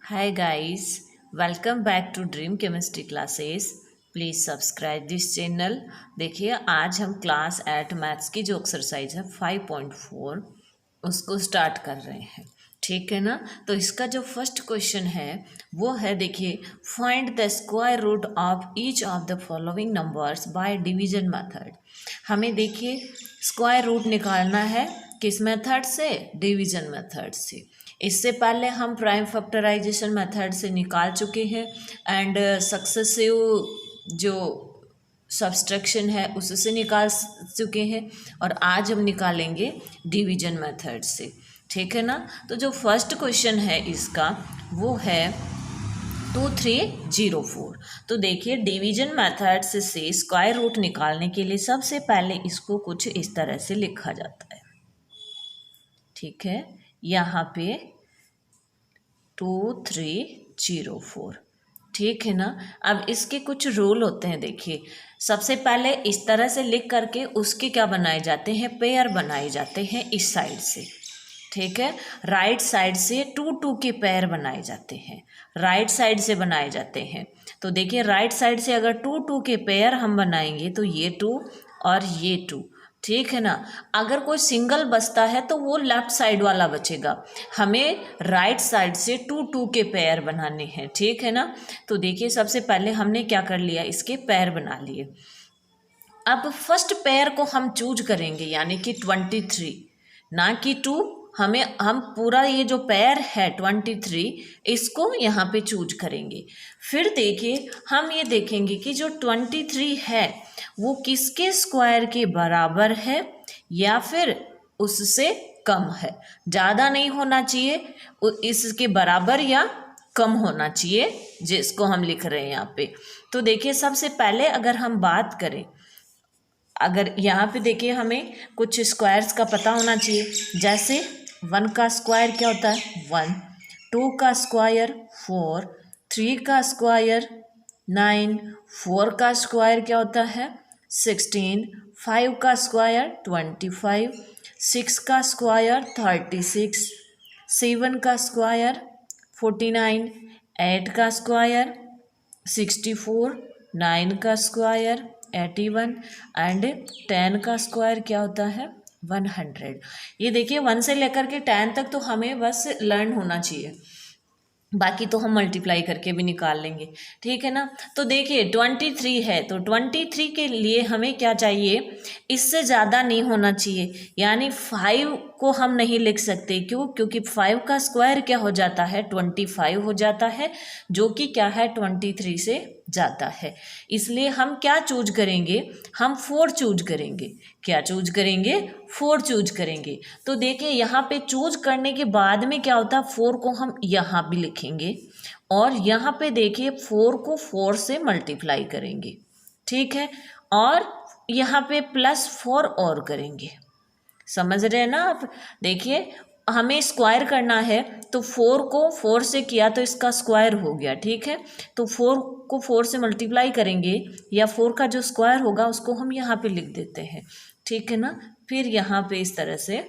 Hi guys, welcome back to dream chemistry classes. Please subscribe this channel. देखिए आज हम class 8 maths की जो एक्सरसाइज है 5.4 उसको स्टार्ट कर रहे हैं। ठीक है ना। तो इसका जो फर्स्ट क्वेश्चन है वो है, देखिए, find the square root of each of the following numbers by division method. हमें देखिए स्क्वायर रूट निकालना है किस मेथड से? डिवीजन मेथड से। इससे पहले हम प्राइम फैक्टराइजेशन मेथड से निकाल चुके हैं एंड सक्सेसिव जो सब्सट्रैक्शन है उससे निकाल चुके हैं, और आज हम निकालेंगे डिवीजन मेथड से। ठीक है ना। तो जो फर्स्ट क्वेश्चन है इसका वो है 2304। तो देखिए डिवीजन मेथड से स्क्वायर रूट निकालने के लिए सबसे पहले इसको कुछ इस तरह से लिखा जाता है। ठीक है, यहाँ पे 2304। ठीक है ना। अब इसके कुछ रूल होते हैं। देखिए सबसे पहले इस तरह से लिख करके उसके क्या बनाए जाते हैं? पेयर बनाए जाते हैं इस साइड से। ठीक है, राइट साइड से 2 के पेयर बनाए जाते हैं, राइट साइड से बनाए जाते हैं। तो देखिए राइट साइड से अगर 2 के पेयर हम बनाएंगे तो ये 2 और ये 2। ठीक है ना। अगर कोई सिंगल बचता है तो वो लेफ्ट साइड वाला बचेगा। हमें राइट साइड से 2 के पेयर बनाने हैं। ठीक है ना। तो देखिए सबसे पहले हमने क्या कर लिया, इसके पेयर बना लिए। अब फर्स्ट पेयर को हम चूज करेंगे यानी कि 23, ना कि 2। हम पूरा ये जो पेयर है 23 इसको यहाँ पे चूज करेंगे। फिर देखिए हम ये देखेंगे कि जो 23 है वो किसके स्क्वायर के बराबर है या फिर उससे कम है। ज़्यादा नहीं होना चाहिए, इसके बराबर या कम होना चाहिए जिसको हम लिख रहे हैं यहाँ पे। तो देखिए सबसे पहले अगर हम बात करें, अगर यहाँ पे देखिए हमें कुछ स्क्वायर्स का पता होना चाहिए। जैसे 1 का स्क्वायर क्या होता है? 1, 2 का स्क्वायर 4, 3 का स्क्वायर 9, 4 का स्क्वायर क्या होता है? 16, 5 का स्क्वायर 25, 6 का स्क्वायर 36, 7 का स्क्वायर 49, 8 का स्क्वायर 64, 9 का स्क्वायर 81 एंड 10 का स्क्वायर क्या होता है? 100। ये देखिए 1 से लेकर के 10 तक तो हमें बस लर्न होना चाहिए, बाकी तो हम मल्टीप्लाई करके भी निकाल लेंगे। ठीक है ना। तो देखिए 23 है तो 23 के लिए हमें क्या चाहिए? इससे ज़्यादा नहीं होना चाहिए, यानी 5 को हम नहीं लिख सकते। क्यों? क्योंकि 5 का स्क्वायर क्या हो जाता है? 25 हो जाता है, जो कि क्या है? 23 से ज़्यादा है। इसलिए हम क्या चूज करेंगे? हम 4 चूज करेंगे। क्या चूज करेंगे? 4 चूज करेंगे। तो देखिए यहाँ पे चूज करने के बाद में क्या होता है? 4 को हम यहाँ भी लिखेंगे और यहाँ पे देखिए 4 को 4 से मल्टीप्लाई करेंगे। ठीक है, और यहाँ पे +4 और करेंगे। समझ रहे हैं ना आप? देखिए हमें स्क्वायर करना है तो 4 को 4 से किया तो इसका स्क्वायर हो गया। ठीक है, तो 4 को 4 से मल्टीप्लाई करेंगे या 4 का जो स्क्वायर होगा उसको हम यहाँ पे लिख देते हैं। ठीक है ना। फिर यहाँ पे इस तरह से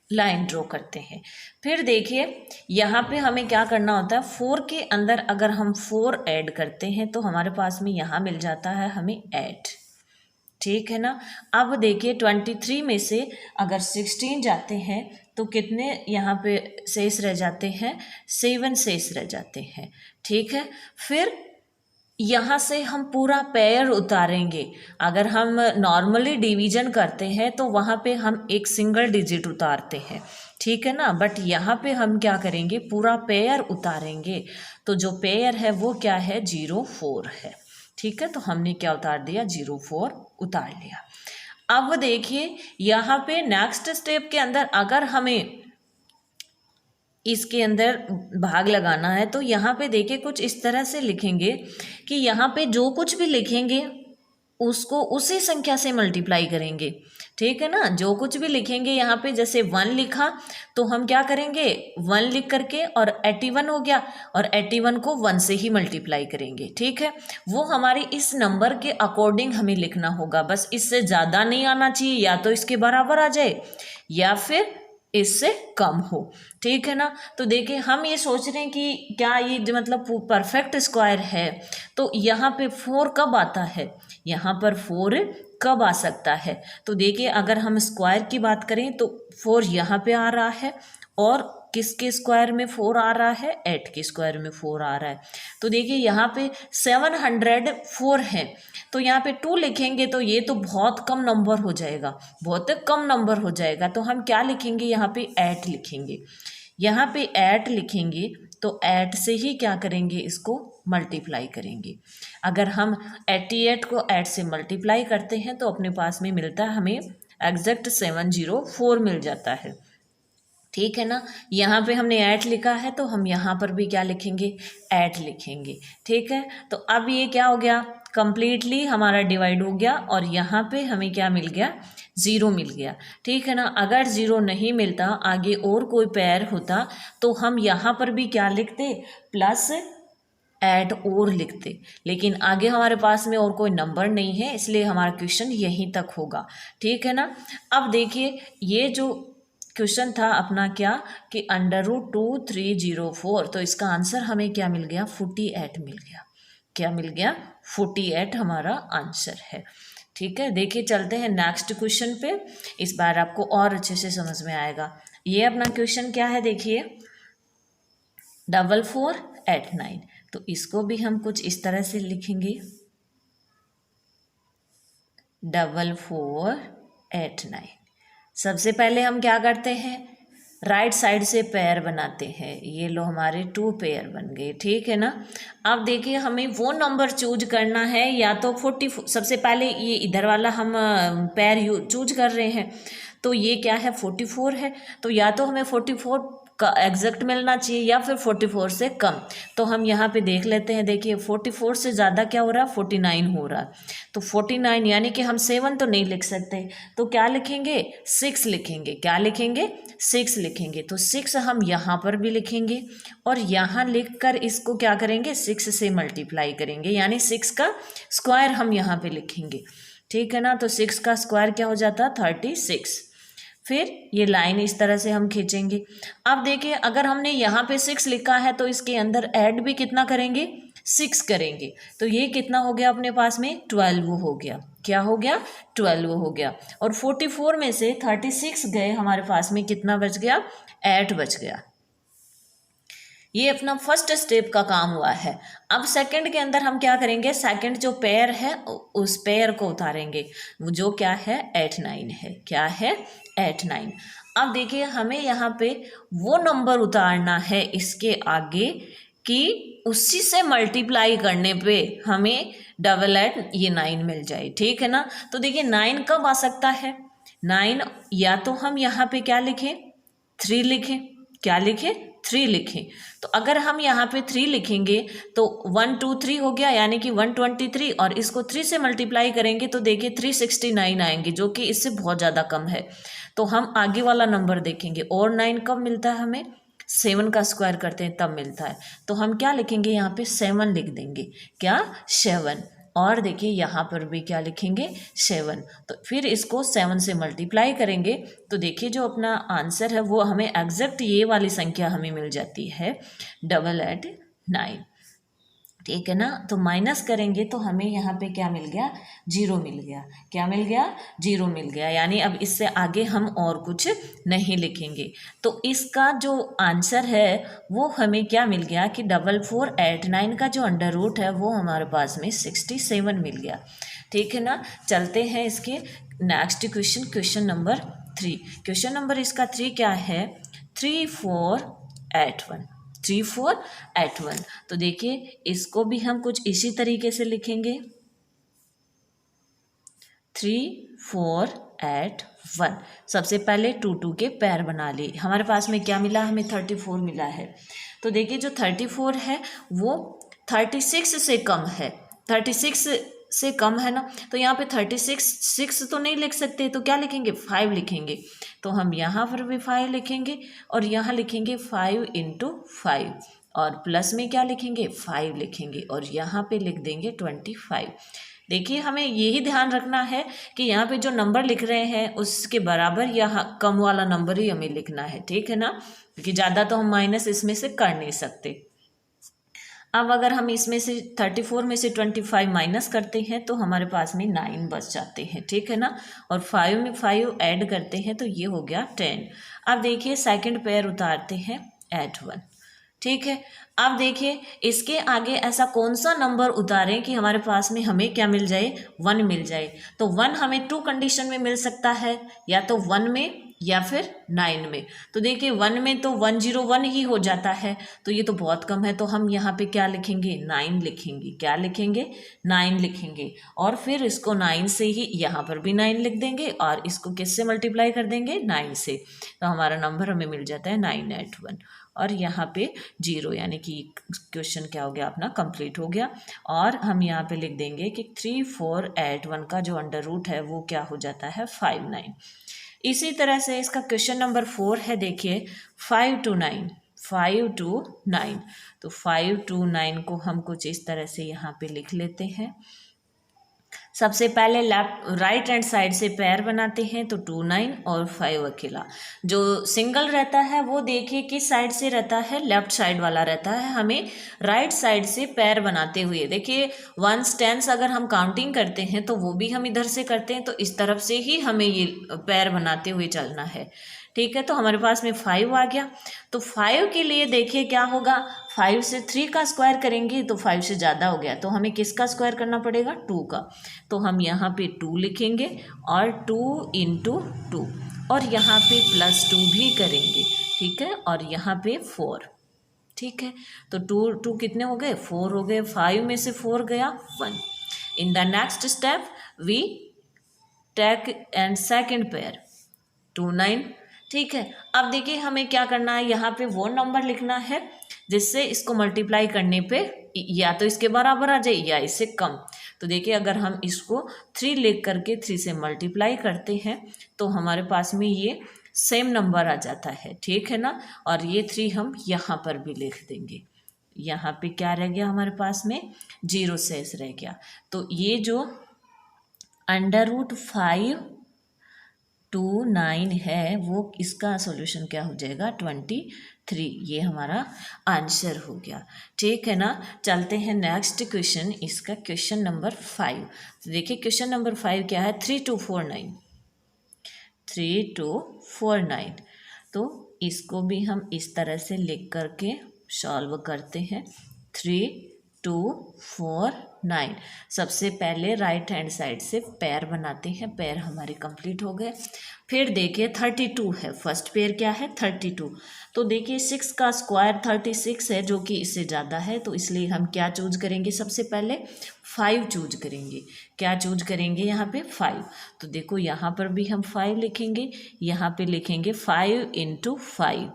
लाइन ड्रॉ करते हैं। फिर देखिए यहाँ पे हमें क्या करना होता है? 4 के अंदर अगर हम 4 ऐड करते हैं तो हमारे पास में यहाँ मिल जाता है हमें 8। ठीक है ना। अब देखिए 23 में से अगर 16 जाते हैं तो कितने यहाँ पे शेष रह जाते हैं? 7 शेष रह जाते हैं। ठीक है, फिर यहाँ से हम पूरा पेयर उतारेंगे। अगर हम नॉर्मली डिवीजन करते हैं तो वहाँ पे हम एक सिंगल डिजिट उतारते हैं। ठीक है ना, बट यहाँ पे हम क्या करेंगे? पूरा पेयर उतारेंगे। तो जो पेयर है वो क्या है? 04 है। ठीक है, तो हमने क्या उतार दिया? 04 उतार लिया। अब देखिए यहाँ पे नेक्स्ट स्टेप के अंदर अगर हमें इसके अंदर भाग लगाना है तो यहाँ पे देखिए कुछ इस तरह से लिखेंगे कि यहाँ पे जो कुछ भी लिखेंगे उसको उसी संख्या से मल्टीप्लाई करेंगे। ठीक है ना। जो कुछ भी लिखेंगे यहाँ पे, जैसे 1 लिखा तो हम क्या करेंगे? 1 लिख करके और 81 हो गया और 81 को 1 से ही मल्टीप्लाई करेंगे। ठीक है, वो हमारी इस नंबर के अकॉर्डिंग हमें लिखना होगा। बस इससे ज़्यादा नहीं आना चाहिए, या तो इसके बराबर आ जाए या फिर इससे कम हो। ठीक है ना। तो देखिए हम ये सोच रहे हैं कि क्या ये जो मतलब परफेक्ट स्क्वायर है, तो यहाँ पे 4 कब आता है, यहाँ पर 4 कब आ सकता है। तो देखिए अगर हम स्क्वायर की बात करें तो 4 यहाँ पे आ रहा है, और किसके स्क्वायर में 4 आ रहा है, 8 के स्क्वायर में 4 आ रहा है। तो देखिए यहाँ पे 704 है, तो यहाँ पे 2 लिखेंगे तो ये तो बहुत कम नंबर हो जाएगा, बहुत कम नंबर हो जाएगा। तो हम क्या लिखेंगे, यहाँ पे 8 लिखेंगे। यहाँ पे 8 लिखेंगे तो 8 से ही क्या करेंगे, इसको मल्टीप्लाई करेंगे। अगर हम 88 को 8 से मल्टीप्लाई करते हैं तो अपने पास में मिलता है हमें एग्जैक्ट 704 मिल जाता है। ठीक है ना। यहाँ पे हमने 8 लिखा है तो हम यहाँ पर भी क्या लिखेंगे, 8 लिखेंगे। ठीक है। तो अब ये क्या हो गया, कंप्लीटली हमारा डिवाइड हो गया, और यहाँ पे हमें क्या मिल गया, 0 मिल गया। ठीक है ना। अगर 0 नहीं मिलता, आगे और कोई पेयर होता, तो हम यहाँ पर भी क्या लिखते, प्लस ऐड और लिखते, लेकिन आगे हमारे पास में और कोई नंबर नहीं है, इसलिए हमारा क्वेश्चन यहीं तक होगा। ठीक है ना। अब देखिए ये जो क्वेश्चन था अपना क्या, कि √2304, तो इसका आंसर हमें क्या मिल गया, 48 मिल गया। क्या मिल गया, 48 हमारा आंसर है। ठीक है। देखिए चलते हैं नेक्स्ट क्वेश्चन पे, इस बार आपको और अच्छे से समझ में आएगा। ये अपना क्वेश्चन क्या है, देखिए 4489, तो इसको भी हम कुछ इस तरह से लिखेंगे, 4489। सबसे पहले हम क्या करते हैं, राइट साइड से पेयर बनाते हैं। ये लो हमारे 2 पेयर बन गए। ठीक है ना। अब देखिए हमें वो नंबर चूज करना है, या तो 40, सबसे पहले ये इधर वाला हम पेयर चूज कर रहे हैं, तो ये क्या है, 44 है, तो या तो हमें 44 का एग्जैक्ट मिलना चाहिए या फिर 44 से कम। तो हम यहाँ पे देख लेते हैं, देखिए 44 से ज़्यादा क्या हो रहा है, 49 हो रहा है। तो 49 यानी कि हम 7 तो नहीं लिख सकते, तो क्या लिखेंगे, 6 लिखेंगे। क्या लिखेंगे, 6 लिखेंगे। तो 6 हम यहाँ पर भी लिखेंगे, और यहाँ लिख कर इसको क्या करेंगे, 6 से मल्टीप्लाई करेंगे, यानी 6 का स्क्वायर हम यहाँ पे लिखेंगे। ठीक है ना। तो 6 का स्क्वायर क्या हो जाता, 36। फिर ये लाइन इस तरह से हम खींचेंगे। अब देखिए अगर हमने यहाँ पे 6 लिखा है, तो इसके अंदर ऐड भी कितना करेंगे, 6 करेंगे। तो ये कितना हो गया अपने पास में, 12 हो गया। क्या हो गया, 12 हो गया। और 44 में से 36 गए, हमारे पास में कितना बच गया, 8 बच गया। ये अपना फर्स्ट स्टेप का काम हुआ है। अब सेकंड के अंदर हम क्या करेंगे, सेकंड जो पेयर है उस पेयर को उतारेंगे, जो क्या है, 89 है। क्या है, 89। अब देखिए हमें यहाँ पे वो नंबर उतारना है इसके आगे, कि उसी से मल्टीप्लाई करने पे हमें 88 ये 9 मिल जाए। ठीक है ना। तो देखिए 9 कब आ सकता है, 9 या तो हम यहाँ पे क्या लिखें, 3 लिखें। क्या लिखें, 3 लिखें। तो अगर हम यहाँ पे 3 लिखेंगे तो 1 2 3 हो गया, यानी कि 123, और इसको 3 से मल्टीप्लाई करेंगे तो देखिए 369 आएंगे, जो कि इससे बहुत ज़्यादा कम है। तो हम आगे वाला नंबर देखेंगे, और 9 कब मिलता है हमें, 7 का स्क्वायर करते हैं तब मिलता है। तो हम क्या लिखेंगे, यहाँ पे 7 लिख देंगे। क्या, 7। और देखिए यहाँ पर भी क्या लिखेंगे, 7। तो फिर इसको 7 से मल्टीप्लाई करेंगे, तो देखिए जो अपना आंसर है वो हमें एग्जैक्ट ये वाली संख्या हमें मिल जाती है, 889। ठीक है ना। तो माइनस करेंगे तो हमें यहाँ पे क्या मिल गया, 0 मिल गया। क्या मिल गया, 0 मिल गया। यानी अब इससे आगे हम और कुछ नहीं लिखेंगे। तो इसका जो आंसर है वो हमें क्या मिल गया, कि 4489 का जो अंडर रूट है वो हमारे पास में 67 मिल गया। ठीक है ना। चलते हैं इसके next question, question number 3। Question number इसका 3 क्या है, 3481। 3481। तो देखिए इसको भी हम कुछ इसी तरीके से लिखेंगे, 3481। सबसे पहले 2 2 के पैर बना लिए। हमारे पास में क्या मिला, हमें 34 मिला है। तो देखिए जो 34 है वो 36 से कम है, 36 से कम है ना। तो यहाँ पे 36 तो नहीं लिख सकते, तो क्या लिखेंगे, 5 लिखेंगे। तो हम यहाँ पर भी 5 लिखेंगे, और यहाँ लिखेंगे 5 × 5, और प्लस में क्या लिखेंगे, 5 लिखेंगे, और यहाँ पे लिख देंगे 25। देखिए हमें यही ध्यान रखना है कि यहाँ पे जो नंबर लिख रहे हैं उसके बराबर या कम वाला नंबर ही हमें लिखना है, ठीक है ना, क्योंकि ज़्यादा तो हम माइनस इसमें से कर नहीं सकते। अब अगर हम इसमें से 34 में से 25 माइनस करते हैं तो हमारे पास में 9 बच जाते हैं, ठीक है ना, और 5 में 5 ऐड करते हैं तो ये हो गया 10। अब देखिए सेकंड पेयर उतारते हैं 8 1, ठीक है। अब देखिए इसके आगे ऐसा कौन सा नंबर उतारें कि हमारे पास में हमें क्या मिल जाए, 1 मिल जाए। तो 1 हमें 2 कंडीशन में मिल सकता है, या तो 1 में या फिर 9 में। तो देखिए 1 में तो 101 ही हो जाता है, तो ये तो बहुत कम है, तो हम यहाँ पे क्या लिखेंगे, 9 लिखेंगे। क्या लिखेंगे, 9 लिखेंगे, और फिर इसको 9 से ही यहाँ पर भी 9 लिख देंगे और इसको किससे मल्टीप्लाई कर देंगे, 9 से। तो हमारा नंबर हमें मिल जाता है 981, और यहाँ पे 0, यानी कि क्वेश्चन क्या हो गया अपना, कंप्लीट हो गया। और हम यहाँ पे लिख देंगे कि 3481 का जो अंडर रूट है वो क्या हो जाता है, 59। इसी तरह से इसका क्वेश्चन नंबर 4 है, देखिए 5 to 9, 5 to 9। तो 5 to 9 को हम कुछ इस तरह से यहाँ पे लिख लेते हैं। सबसे पहले राइट हैंड साइड से पेयर बनाते हैं, तो 2 9 और 5 अकेला। जो सिंगल रहता है वो देखिए किस साइड से रहता है, लेफ्ट साइड वाला रहता है। हमें राइट साइड से पेयर बनाते हुए देखिए 1s 10s अगर हम काउंटिंग करते हैं तो वो भी हम इधर से करते हैं, तो इस तरफ से ही हमें ये पेयर बनाते हुए चलना है, ठीक है। तो हमारे पास में 5 आ गया। तो 5 के लिए देखिए क्या होगा, 5 से 3 का स्क्वायर करेंगे तो 5 से ज़्यादा हो गया, तो हमें किसका स्क्वायर करना पड़ेगा, 2 का। तो हम यहाँ पे 2 लिखेंगे और 2 into 2, और यहाँ पे +2 भी करेंगे, ठीक है, और यहाँ पे 4, ठीक है। तो 2 कितने हो गए, 4 हो गए। 5 में से 4 गया 1। In the next step we take and second pair 2 9, ठीक है। अब देखिए हमें क्या करना है, यहाँ पे वो नंबर लिखना है जिससे इसको मल्टीप्लाई करने पे या तो इसके बराबर आ जाए या इससे कम। तो देखिए अगर हम इसको 3 लिख करके 3 से मल्टीप्लाई करते हैं तो हमारे पास में ये सेम नंबर आ जाता है, ठीक है ना। और ये 3 हम यहाँ पर भी लिख देंगे। यहाँ पे क्या रह गया हमारे पास में, 0 शेष रह गया। तो ये जो √5 2 9 है वो इसका सॉल्यूशन क्या हो जाएगा, 23। ये हमारा आंसर हो गया, ठीक है ना। चलते हैं नेक्स्ट क्वेश्चन, इसका क्वेश्चन नंबर 5। तो देखिए क्वेश्चन नंबर 5 क्या है, 3 2 4 9, 3 2 4 9। तो इसको भी हम इस तरह से लिख करके सॉल्व करते हैं। 3 2 4 9। सबसे पहले राइट हैंड साइड से पेयर बनाते हैं, पेयर हमारे कंप्लीट हो गए। फिर देखिए 32 है, फर्स्ट पेयर क्या है, 32। तो देखिए 6 का स्क्वायर 36 है, जो कि इससे ज़्यादा है, तो इसलिए हम क्या चूज करेंगे, सबसे पहले 5 चूज करेंगे। क्या चूज करेंगे यहाँ पे, 5। तो देखो यहाँ पर भी हम 5 लिखेंगे, यहाँ पे लिखेंगे 5 into 5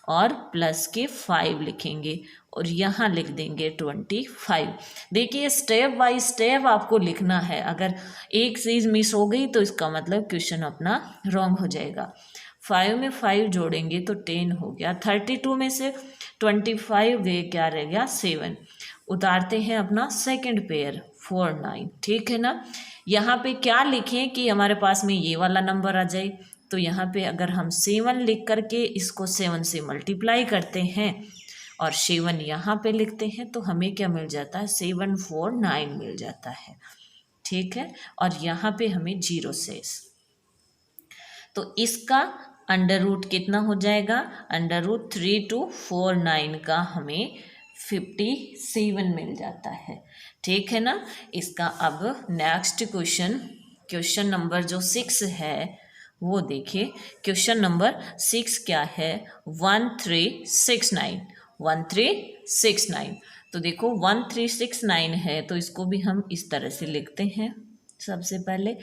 और प्लस के 5 लिखेंगे, और यहाँ लिख देंगे 25। देखिए स्टेप बाय स्टेप आपको लिखना है, अगर एक चीज़ मिस हो गई तो इसका मतलब क्वेश्चन अपना रॉन्ग हो जाएगा। 5 में 5 जोड़ेंगे तो 10 हो गया। 32 में से 25 गए, क्या रह गया, 7। उतारते हैं अपना सेकंड पेयर 4 9, ठीक है ना। यहाँ पे क्या लिखें कि हमारे पास में ये वाला नंबर आ जाए। तो यहाँ पे अगर हम 7 लिख करके इसको 7 से मल्टीप्लाई करते हैं और 7 यहाँ पे लिखते हैं तो हमें क्या मिल जाता है, 749 मिल जाता है, ठीक है। और यहाँ पे हमें 0 शेष। तो इसका अंडर रूट कितना हो जाएगा, √3 2 4 9 का हमें 57 मिल जाता है, ठीक है ना। इसका अब नेक्स्ट क्वेश्चन नंबर जो 6 है वो देखिए। क्वेश्चन नंबर 6 क्या है, 1369, 1369। तो देखो 1369 है, तो इसको भी हम इस तरह से लिखते हैं। सबसे पहले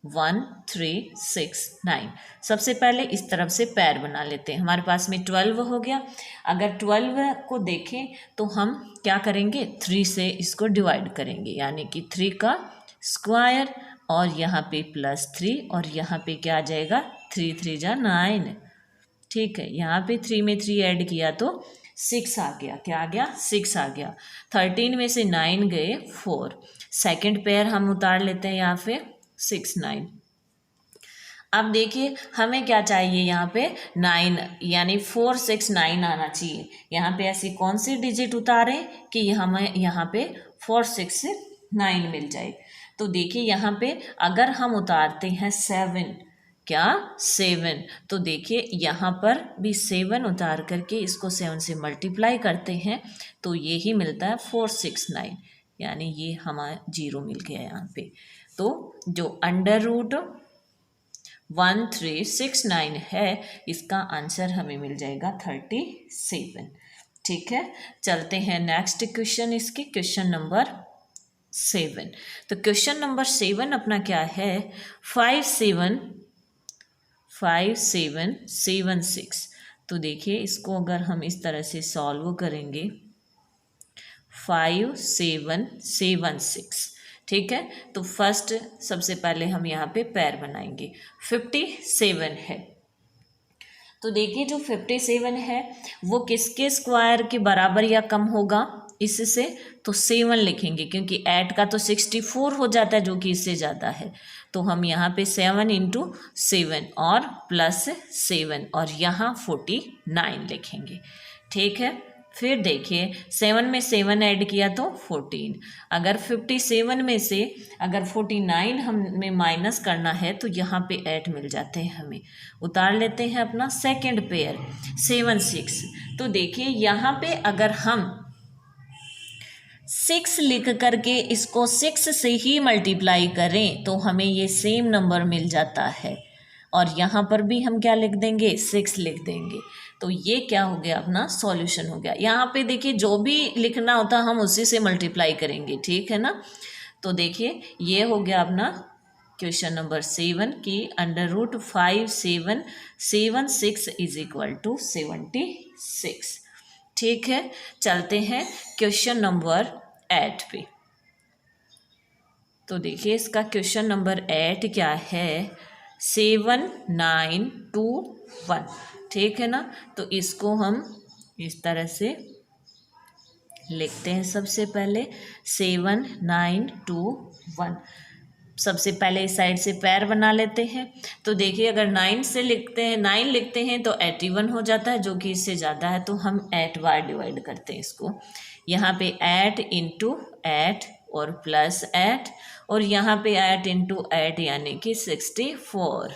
1369, सबसे पहले इस तरफ से पैर बना लेते हैं। हमारे पास में 12 हो गया। अगर 12 को देखें तो हम क्या करेंगे, 3 से इसको डिवाइड करेंगे, यानी कि 3 का स्क्वायर, और यहाँ पे +3, और यहाँ पे क्या आ जाएगा, 3 3 जा 9, ठीक है। यहाँ पे 3 में 3 ऐड किया तो 6 आ गया, क्या आ गया, 6 आ गया। 13 में से 9 गए 4, सेकंड पेयर हम उतार लेते हैं यहाँ पे 6 9। अब देखिए हमें क्या चाहिए यहाँ पे 9, यानी 4 6 9 आना चाहिए। यहाँ पे ऐसी कौन सी डिजिट उतारें कि हमें यहाँ पे 4 6 9 मिल जाए। तो देखिए यहाँ पे अगर हम उतारते हैं 7, क्या 7, तो देखिए यहाँ पर भी 7 उतार करके इसको 7 से मल्टीप्लाई करते हैं तो ये ही मिलता है 4 6 9, यानी ये हमारा 0 मिल गया यहाँ पे। तो जो अंडर रूट 1369 है इसका आंसर हमें मिल जाएगा 37। ठीक है, चलते हैं नेक्स्ट क्वेश्चन, इसके क्वेश्चन नंबर 7। तो क्वेश्चन नंबर 7 अपना क्या है, 5 7 7 6। तो देखिए इसको अगर हम इस तरह से सॉल्व करेंगे 5 7 7 6, ठीक है। तो फर्स्ट सबसे पहले हम यहाँ पे पैर बनाएंगे, 57 है। तो देखिए जो 57 है वो किसके स्क्वायर के बराबर या कम होगा, इससे तो 7 लिखेंगे क्योंकि 8 का तो 64 हो जाता है जो कि इससे ज़्यादा है। तो हम यहाँ पे 7 × 7 और प्लस 7 और यहाँ 49 लिखेंगे। ठीक है, फिर देखिए 7 में 7 ऐड किया तो 14। अगर 57 में से अगर 49 हमें माइनस करना है तो यहाँ पे 8 मिल जाते हैं हमें। उतार लेते हैं अपना सेकंड पेयर 7 6। तो देखिए यहाँ पे अगर हम 6 लिख करके इसको 6 से ही मल्टीप्लाई करें तो हमें ये सेम नंबर मिल जाता है, और यहाँ पर भी हम क्या लिख देंगे, 6 लिख देंगे। तो ये क्या हो गया, अपना सॉल्यूशन हो गया। यहाँ पे देखिए जो भी लिखना होता हम उसी से मल्टीप्लाई करेंगे, ठीक है ना। तो देखिए ये हो गया अपना क्वेश्चन नंबर 7 की √5 7 7 6 = 76। ठीक है, चलते हैं क्वेश्चन नंबर 8 पे। तो देखिए इसका क्वेश्चन नंबर 8 क्या है, 7 9 2 1, ठीक है ना। तो इसको हम इस तरह से लिखते हैं, सबसे पहले 7 9 2 1। सबसे पहले इस साइड से पैर बना लेते हैं। तो देखिए अगर 9 से लिखते हैं, 9 लिखते हैं तो 81 हो जाता है जो कि इससे ज़्यादा है, तो हम 8 बार डिवाइड करते हैं इसको। यहाँ पे 8 × 8 और प्लस 8, और यहाँ पे 8 × 8 यानी कि 64,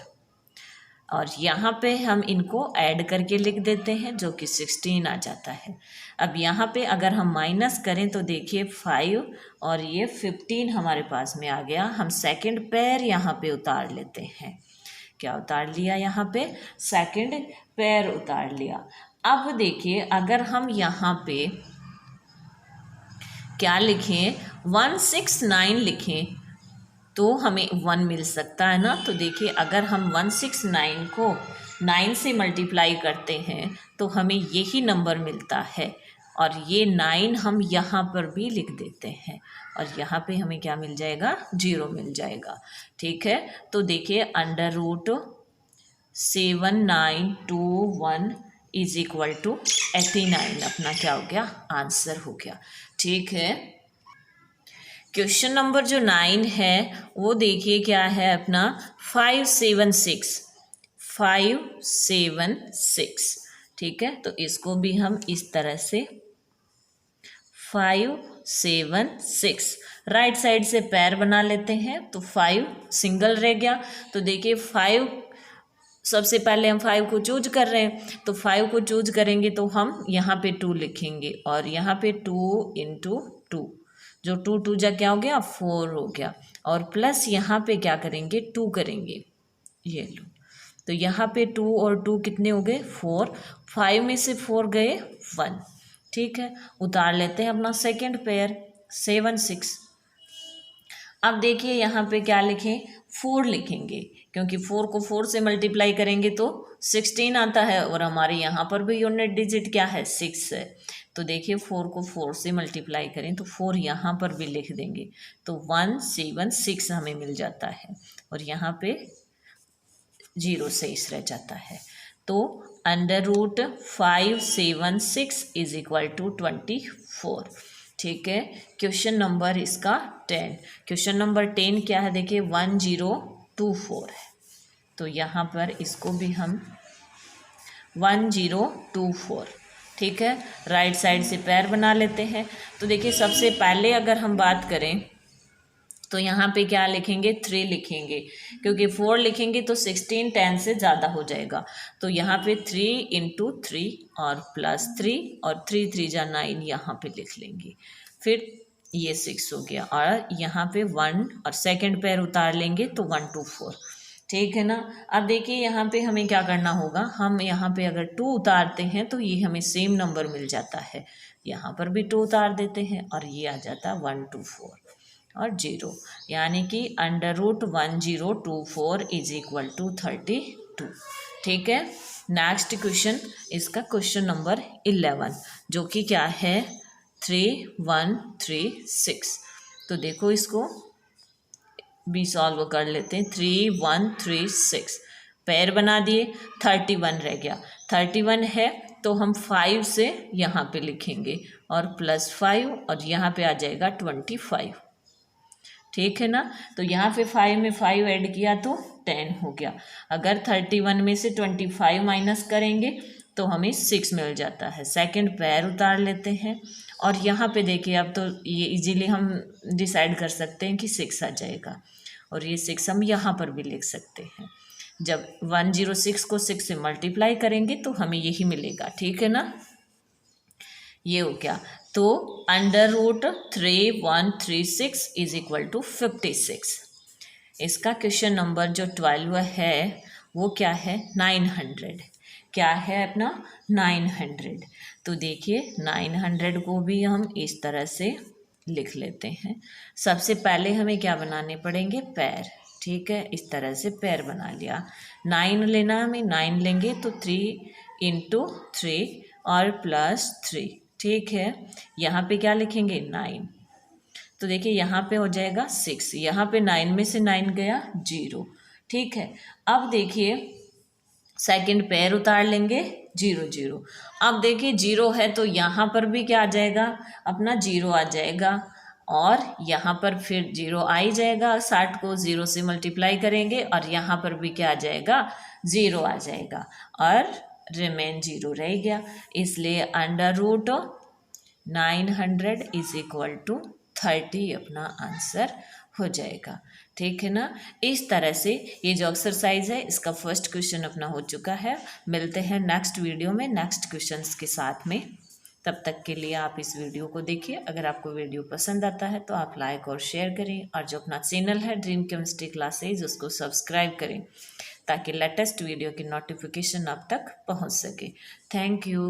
और यहाँ पे हम इनको ऐड करके लिख देते हैं जो कि 16 आ जाता है। अब यहाँ पे अगर हम माइनस करें तो देखिए 5 और ये 15 हमारे पास में आ गया। हम सेकंड पैर यहाँ पे उतार लेते हैं, क्या उतार लिया, यहाँ पे सेकंड पैर उतार लिया। अब देखिए अगर हम यहाँ पे क्या लिखें, 169 लिखें तो हमें 1 मिल सकता है ना। तो देखिए अगर हम 169 को 9 से मल्टीप्लाई करते हैं तो हमें यही नंबर मिलता है, और ये 9 हम यहाँ पर भी लिख देते हैं, और यहाँ पे हमें क्या मिल जाएगा, 0 मिल जाएगा। ठीक है, तो देखिए √7 9 2 1 = 89 अपना क्या हो गया, आंसर हो गया। ठीक है, क्वेश्चन नंबर जो 9 है वो देखिए क्या है अपना 5 7 6 5 7 6। ठीक है, तो इसको भी हम इस तरह से 5 7 6 राइट साइड से पैर बना लेते हैं, तो 5 सिंगल रह गया। तो देखिए 5 सबसे पहले हम 5 को चूज कर रहे हैं, तो 5 को चूज करेंगे तो हम यहाँ पे 2 लिखेंगे, और यहाँ पे 2 × 2, जो 2 2 जा क्या हो गया, 4 हो गया, और प्लस यहाँ पे क्या करेंगे, 2 करेंगे, ये लो। तो यहाँ पे 2 और 2 कितने हो गए, 4, 5 में से 4 गए 1। ठीक है, उतार लेते हैं अपना सेकंड पेयर 7 6। अब देखिए यहाँ पे क्या लिखें, 4 लिखेंगे, क्योंकि 4 को 4 से मल्टीप्लाई करेंगे तो 16 आता है, और हमारे यहाँ पर भी यूनिट डिजिट क्या है, 6 है। तो देखिए 4 को 4 से मल्टीप्लाई करें तो 4 यहाँ पर भी लिख देंगे, तो 176 हमें मिल जाता है, और यहाँ पे 0 शेष रह जाता है। तो √576 इज इक्वल टू 24। ठीक है, क्वेश्चन नंबर इसका 10। क्वेश्चन नंबर 10 क्या है देखिए, 1024 है। तो यहाँ पर इसको भी हम 1024, ठीक है, राइट साइड से पैर बना लेते हैं। तो देखिए सबसे पहले अगर हम बात करें तो यहाँ पे क्या लिखेंगे, 3 लिखेंगे, क्योंकि 4 लिखेंगे तो 16 10 से ज़्यादा हो जाएगा। तो यहाँ पे 3 × 3 और +3 और 3 3 जा 9 यहाँ पे लिख लेंगे। फिर ये 6 हो गया और यहाँ पे 1 और सेकंड पैर उतार लेंगे तो 1 2 4। ठीक है ना। अब देखिए यहाँ पे हमें क्या करना होगा, हम यहाँ पे अगर 2 उतारते हैं तो ये हमें सेम नंबर मिल जाता है। यहाँ पर भी 2 उतार देते हैं और ये आ जाता है 1 2 4 और 0, यानी कि √1024 इज इक्वल टू 32। ठीक है। नेक्स्ट क्वेश्चन इसका क्वेश्चन नंबर 11, जो कि क्या है 3136। तो देखो इसको भी सॉल्व कर लेते हैं। 3136 पैर बना दिए, 31 रह गया। 31 है तो हम 5 से यहाँ पे लिखेंगे और +5 और यहाँ पे आ जाएगा 25। ठीक है ना। तो यहाँ पे 5 में 5 ऐड किया तो 10 हो गया। अगर 31 में से 25 माइनस करेंगे तो हमें 6 मिल जाता है। सेकंड पैर उतार लेते हैं और यहाँ पे देखिए अब तो ये इजीली हम डिसाइड कर सकते हैं कि 6 आ जाएगा और ये 6 हम यहाँ पर भी लिख सकते हैं। जब 106 को 6 से मल्टीप्लाई करेंगे तो हमें यही मिलेगा। ठीक है ना। ये हो गया। तो √3136 इज इक्वल टू 56। इसका क्वेश्चन नंबर जो 12 है वो क्या है, 900। क्या है अपना 900। तो देखिए 900 को भी हम इस तरह से लिख लेते हैं। सबसे पहले हमें क्या बनाने पड़ेंगे, पैर। ठीक है, इस तरह से पैर बना लिया। 9 लेना, हमें 9 लेंगे तो 3 × 3 और +3। ठीक है, यहाँ पे क्या लिखेंगे 9। तो देखिए यहाँ पे हो जाएगा 6, यहाँ पे 9 में से 9 गया 0। ठीक है। अब देखिए सेकंड पैर उतार लेंगे 0 0। अब देखिए 0 है तो यहाँ पर भी क्या आ जाएगा, अपना 0 आ जाएगा और यहाँ पर फिर 0 आ ही जाएगा। 60 को 0 से मल्टीप्लाई करेंगे और यहाँ पर भी क्या आ जाएगा, 0 आ जाएगा और रिमेन 0 रह गया। इसलिए √900 इज इक्वल टू 30 अपना आंसर हो जाएगा। ठीक है ना। इस तरह से ये जो एक्सरसाइज है इसका फर्स्ट क्वेश्चन अपना हो चुका है। मिलते हैं नेक्स्ट वीडियो में नेक्स्ट क्वेश्चंस के साथ में। तब तक के लिए आप इस वीडियो को देखिए। अगर आपको वीडियो पसंद आता है तो आप लाइक और शेयर करें और जो अपना चैनल है ड्रीम केमिस्ट्री क्लासेज उसको सब्सक्राइब करें ताकि लेटेस्ट वीडियो की नोटिफिकेशन आप तक पहुंच सके। Thank you.